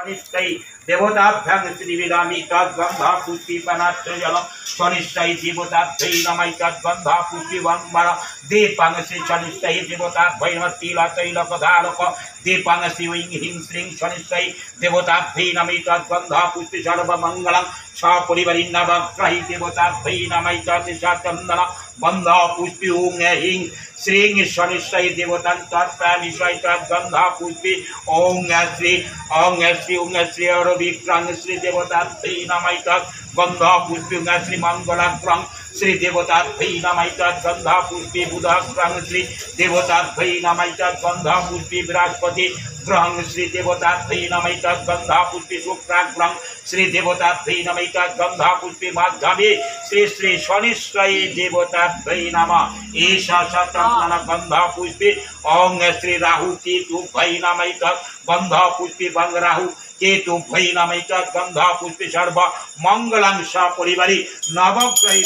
स्वनिष्ठै देवताभ्यां श्रीविदामि तद्गन्धा पुष्पिपनाच्च जलं स्वनिष्ठै देवताभ्यै नमः तद्गन्धा पुष्पिवङ्मर दीपां श्री स्वनिष्ठै देवताभ्यै नमः तिलतैलपधारक दीपां श्री वैं ह्रीं श्रीं स्वनिष्ठै देवताभ्यै नमः तद्गन्धा पुष्पि सर्वमङ्गलं सपरिवारि नवग्रही देवताभ्यै नमः तद्चन्दन बन्धा पुष्पि ॐ ह्रीं श्रीं स्वनिष्ठै देवतां तत्प्राणिश्वै तद्गन्धा पुष्पि ॐ श्री अरविक्रां श्री देवताभ्यै नमः तद्गन्धा पुष्पि श्री मङ्गलाग्रं श्री देवताभ्यै नमः तद्गन्धा पुष्पि बुधाग्रं श्री देवताभ्यै नमः तद्गन्धा पुष्पि बृहस्पति ग्रहं श्री देवताभ्यै नमः तद्गन्धा पुष्पि शुक्राग्रं श्री देवताभ्यै नमः तद्गन्धा पुष्पि माध्यमे श्री श्री स्वनिष्ठै देवताभ्यै नमः एषा चन्दन गन्धा पुष्पि ॐ श्री राहु केतुभ्यै नमः तद्गन्धा पुष्पि भंग राहु केतुभ्यै नमः तद्गन्धा पुष्पि सर्व मंगलं सपरिवारि नवग्रही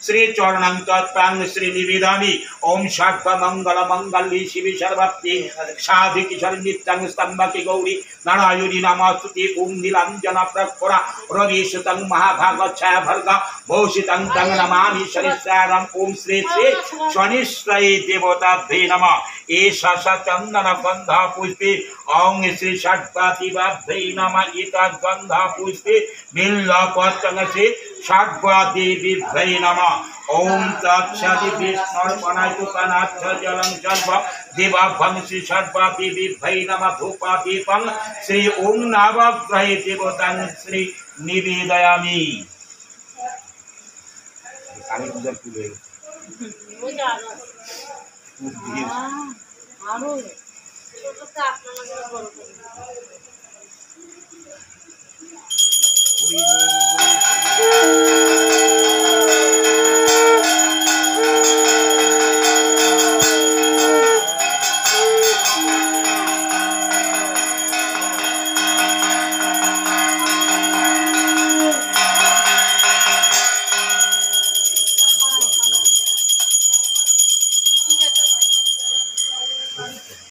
श्री चरणं तत्पांग श्री निवेदामि ओम सर्वमंगल मंगल्ये शिवे सर्वप्ति साधिकी सर्वनित्यं स्तंभकी गौरी नारायणी नमस्तुते ओम नीलांजन प्रखरा रविसुतं महाभागच्छाया भर्ग भूषितं तं नमामि शरीरसारं ओम श्री श्री स्वनिष्ठै देवताभ्यै नमः एषा चन्दन गन्धा पुष्पे ओम श्री षट्पतिभ्यै नमः एतद् गन्धा पुष्पे बिल्वपत्रं श्री षट्पतिभ्यै नमः ओम तत्सदि विष्णुर्पणायतु पनाच्च जलं सर्व देवाभ्यं श्री षट्पतिभ्यै नमः धूपदीपं श्री ओम नवग्रहे देवतां श्री निवेदयामि काली पूजा फूल है